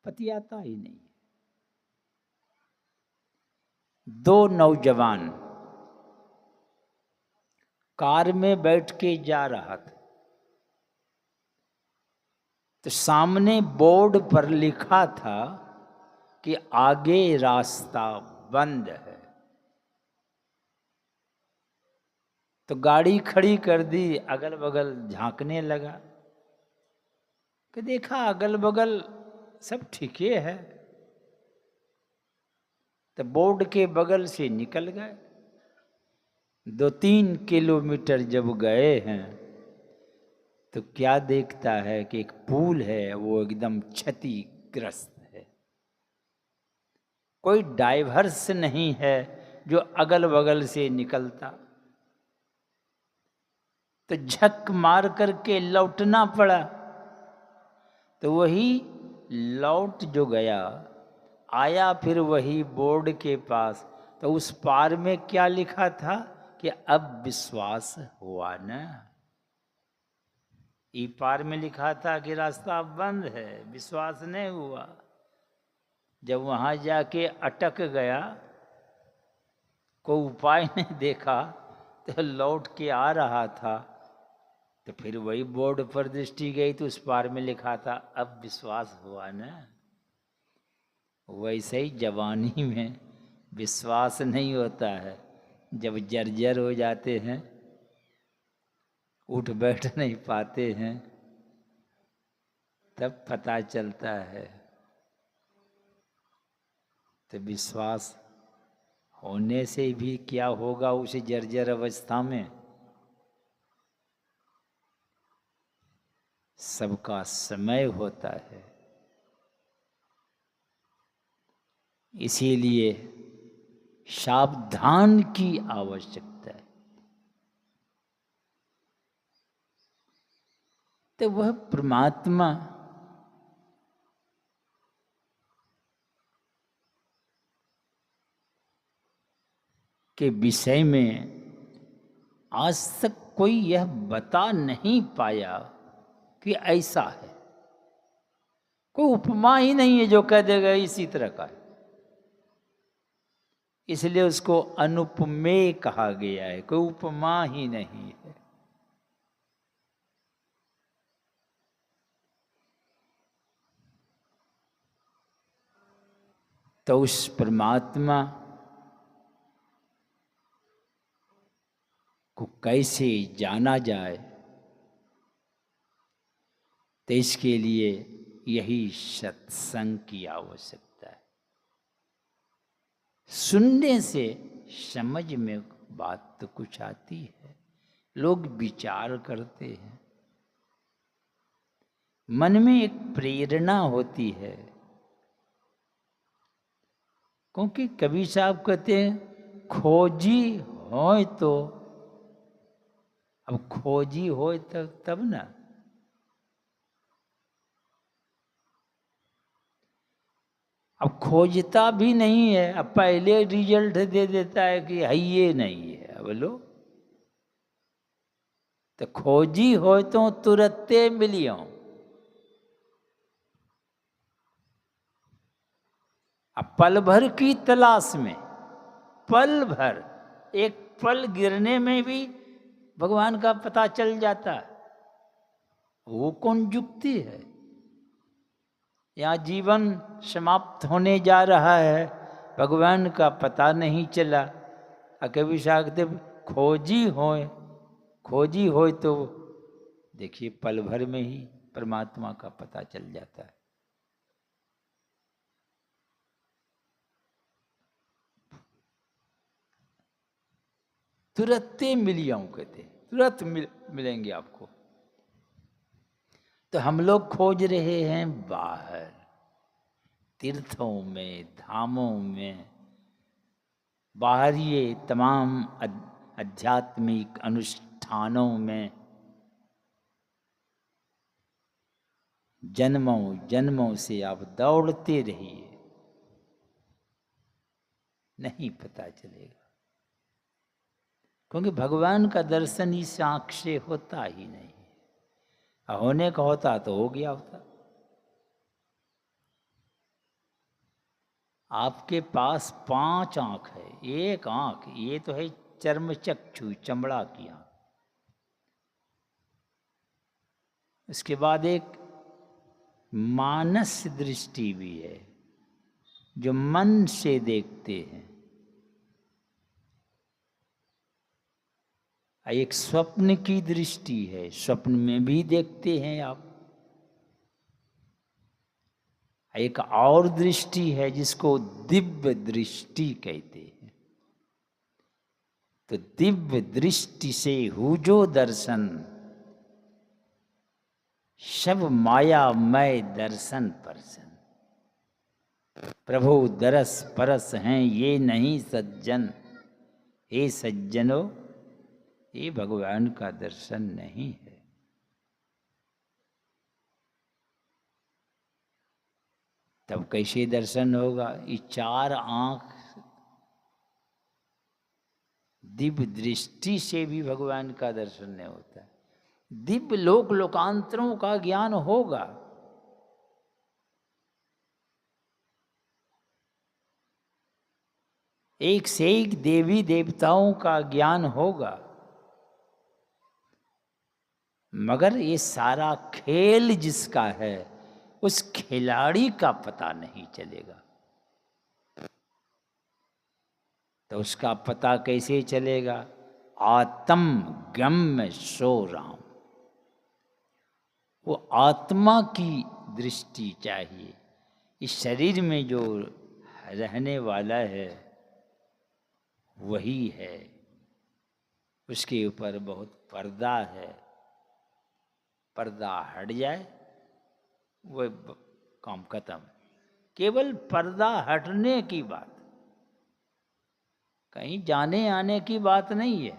पति आता ही नहीं। दो नौजवान कार में बैठ के जा रहा था, तो सामने बोर्ड पर लिखा था कि आगे रास्ता बंद है। तो गाड़ी खड़ी कर दी, अगल बगल झांकने लगा कि देखा अगल बगल सब ठीक ही है। तो बोर्ड के बगल से निकल गए। 2-3 किलोमीटर जब गए हैं तो क्या देखता है कि एक पुल है, वो एकदम क्षतिग्रस्त है। कोई डाइवर्स नहीं है जो अगल बगल से निकलता। तो झक मार करके लौटना पड़ा। तो वही लौट जो गया, आया फिर वही बोर्ड के पास। तो उस पार में क्या लिखा था कि अब विश्वास हुआ न। ई पार में लिखा था कि रास्ता बंद है, विश्वास नहीं हुआ। जब वहां जाके अटक गया, कोई उपाय नहीं देखा, तो लौट के आ रहा था। तो फिर वही बोर्ड पर दृष्टि गई तो उस पार में लिखा था अब विश्वास हुआ न। वैसे ही जवानी में विश्वास नहीं होता है। जब जर्जर हो जाते हैं, उठ बैठ नहीं पाते हैं, तब पता चलता है। तो विश्वास होने से भी क्या होगा उस जर्जर अवस्था में। सबका समय होता है। इसीलिए सावधान की आवश्यकता है। तो वह परमात्मा के विषय में आज तक कोई यह बता नहीं पाया कि ऐसा है। कोई उपमा ही नहीं है जो कह देगा इसी तरह का है। इसलिए उसको अनुपमेय कहा गया है, कोई उपमा ही नहीं है। तो उस परमात्मा को कैसे जाना जाए, तो इसके लिए यही सत्संग की आवश्यकता है। सुनने से समझ में बात तो कुछ आती है, लोग विचार करते हैं, मन में एक प्रेरणा होती है। क्योंकि कबीर साहब कहते हैं खोजी हो तो, अब खोजी हो तब ना। अब खोजता भी नहीं है, अब पहले रिजल्ट दे देता है कि है ये नहीं है। बोलो तो खोजी हो तो तुरत्ते मिलियो। अब पल भर की तलाश में, पल भर, एक पल गिरने में भी भगवान का पता चल जाता है। वो कौन युक्ति है। यहाँ जीवन समाप्त होने जा रहा है, भगवान का पता नहीं चला। कबीर साहब खोजी हो तो देखिए पल भर में ही परमात्मा का पता चल जाता है। तुरत्ते मिलियाऊं कहते, तुरंत मिलेंगे आपको। तो हम लोग खोज रहे हैं बाहर, तीर्थों में, धामों में, बाहरी तमाम आध्यात्मिक अनुष्ठानों में। जन्मों जन्मों से आप दौड़ते रहिए, नहीं पता चलेगा। क्योंकि भगवान का दर्शन इस आँख से होता ही नहीं। होने का होता तो हो गया होता। आपके पास 5 आँख है, एक आँख ये तो है चर्मचक्षु, चमड़ा की आँख। उसके बाद एक मानस दृष्टि भी है, जो मन से देखते हैं। एक स्वप्न की दृष्टि है, स्वप्न में भी देखते हैं आप। एक और दृष्टि है जिसको दिव्य दृष्टि कहते हैं। तो दिव्य दृष्टि से हुजो दर्शन, सब मायामय दर्शन परसन। प्रभु दरस परस हैं ये नहीं सज्जन, हे सज्जनों ये भगवान का दर्शन नहीं है। तब कैसे दर्शन होगा? ये 4 आँख दिव्य दृष्टि से भी भगवान का दर्शन नहीं होता है। दिव्य लोक लोकांतरों का ज्ञान होगा, एक से एक देवी देवताओं का ज्ञान होगा, मगर ये सारा खेल जिसका है उस खिलाड़ी का पता नहीं चलेगा। तो उसका पता कैसे चलेगा? आत्म गम्य सो राम, वो आत्मा की दृष्टि चाहिए। इस शरीर में जो रहने वाला है वही है, उसके ऊपर बहुत पर्दा है। पर्दा हट जाए वो काम खत्म। केवल पर्दा हटने की बात, कहीं जाने आने की बात नहीं है।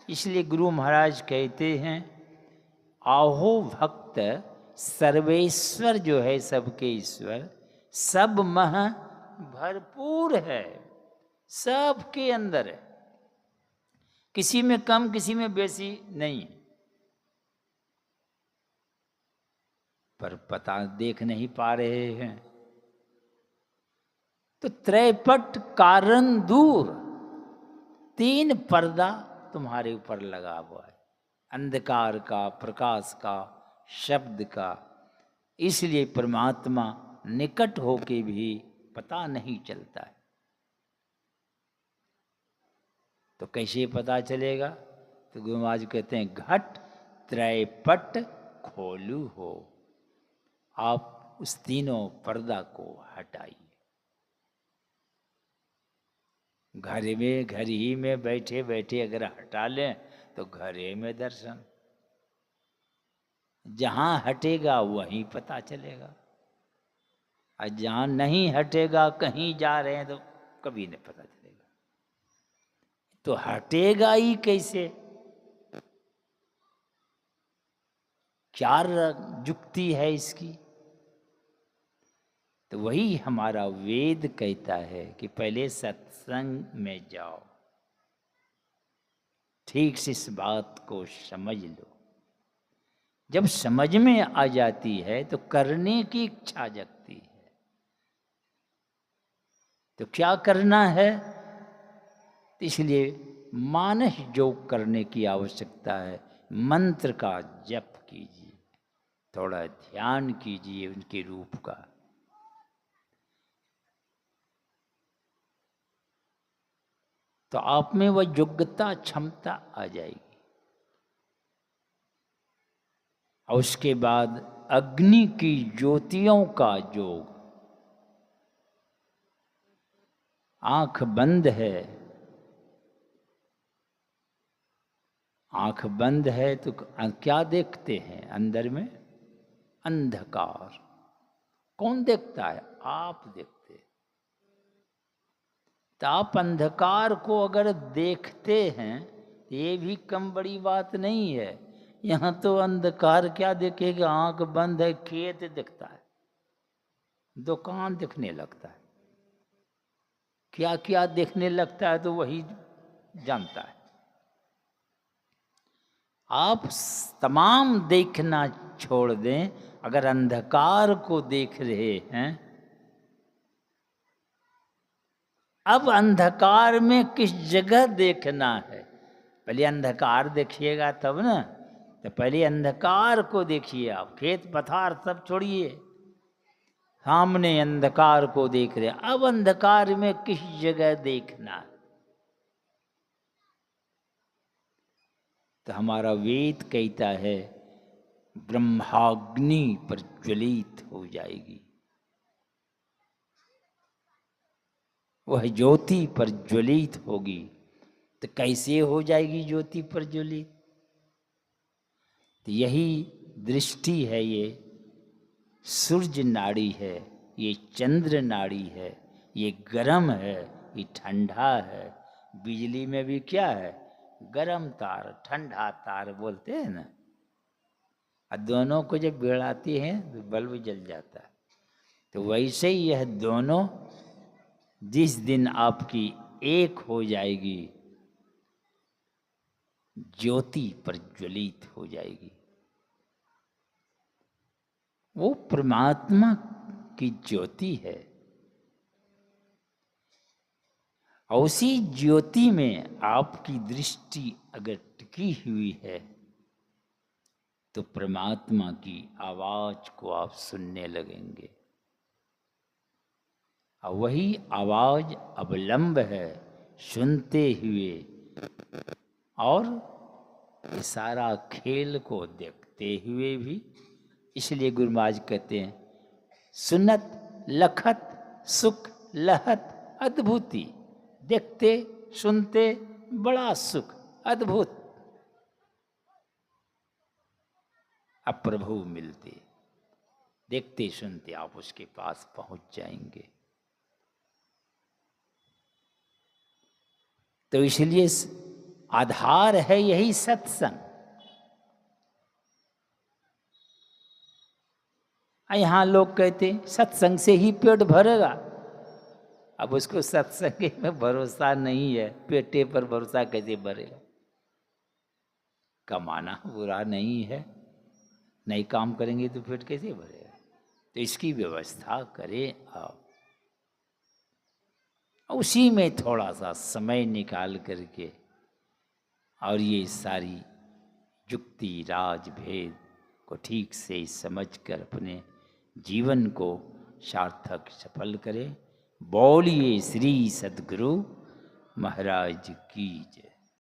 इसलिए गुरु महाराज कहते हैं, आहो भक्त सर्वेश्वर जो है सबके ईश्वर, सब मह भरपूर है, सबके अंदर है, किसी में कम किसी में बेसी नहीं। पर पता देख नहीं पा रहे हैं। तो त्रैपट कारण दूर, 3 पर्दा तुम्हारे ऊपर लगा हुआ है, अंधकार का, प्रकाश का, शब्द का। इसलिए परमात्मा निकट होके भी पता नहीं चलता है। तो कैसे पता चलेगा? तो गुरु महाराज कहते हैं, घट त्रैपट खोलू हो, आप उस तीनों पर्दा को हटाइए। घर ही में बैठे बैठे अगर हटा लें तो घर ही में दर्शन, जहां हटेगा वहीं पता चलेगा। और जहां नहीं हटेगा, कहीं जा रहे हैं तो कभी नहीं पता चलेगा। तो हटेगा ही कैसे? क्या जुक्ति है इसकी? तो वही हमारा वेद कहता है कि पहले सत्संग में जाओ, ठीक से इस बात को समझ लो। जब समझ में आ जाती है तो करने की इच्छा जगती है। तो क्या करना है? इसलिए मानस योग करने की आवश्यकता है। मंत्र का जप कीजिए, थोड़ा ध्यान कीजिए उनके रूप का। तो आप में वह योग्यता, क्षमता आ जाएगी। और उसके बाद अग्नि की ज्योतियों का योग। आंख बंद है, आंख बंद है तो क्या देखते हैं? अंदर में अंधकार। कौन देखता है? आप देखते हैं। तो आप अंधकार को अगर देखते हैं, ये भी कम बड़ी बात नहीं है। यहाँ तो अंधकार क्या देखेगा? आंख बंद है, खेत दिखता है, दुकान दिखने लगता है, क्या क्या देखने लगता है तो वही जानता है। आप तमाम देखना छोड़ दें, अगर अंधकार को देख रहे हैं अब अंधकार में किस जगह देखना है? पहले अंधकार देखिएगा तब ना, तो पहले अंधकार को देखिए। आप खेत पथार सब छोड़िए, सामने अंधकार को देख रहे। अब अंधकार में किस जगह देखना है? तो हमारा वेद कहता है ब्रह्माग्नि प्रज्वलित हो जाएगी, वह ज्योति प्रज्वलित होगी। तो कैसे हो जाएगी ज्योति प्रज्वलित? तो यही दृष्टि है, ये सूर्य नाड़ी है, ये चंद्र नाड़ी है, ये गर्म है, ये ठंडा है। बिजली में भी क्या है? गर्म तार, ठंडा तार बोलते हैं ना। और दोनों को जब भिड़ाती हैं तो बल्ब जल जाता है। तो वैसे ही यह दोनों जिस दिन आपकी एक हो जाएगी, ज्योति प्रज्वलित हो जाएगी। वो परमात्मा की ज्योति है। और उसी ज्योति में आपकी दृष्टि अगर टिकी हुई है तो परमात्मा की आवाज को आप सुनने लगेंगे। और वही आवाज अवलंब है सुनते हुए, और ये सारा खेल को देखते हुए भी। इसलिए गुरु महाराज कहते हैं सुनत लखत सुख लहत अद्भुति। देखते सुनते बड़ा सुख, अद्भुत। अब प्रभु मिलते, देखते सुनते आप उसके पास पहुंच जाएंगे। तो इसलिए आधार है यही सत्संग। यहाँ लोग कहते सत्संग से ही पेट भरेगा। अब उसको सत्संग में भरोसा नहीं है, पेटे पर भरोसा कैसे भरेगा? कमाना बुरा नहीं है, नहीं काम करेंगे तो पेट कैसे भरेगा? तो इसकी व्यवस्था करें आप। उसी में थोड़ा सा समय निकाल करके और ये सारी युक्ति राज भेद को ठीक से समझकर अपने जीवन को सार्थक सफल करें। बोलिए श्री सद्गुरु महाराज की जय।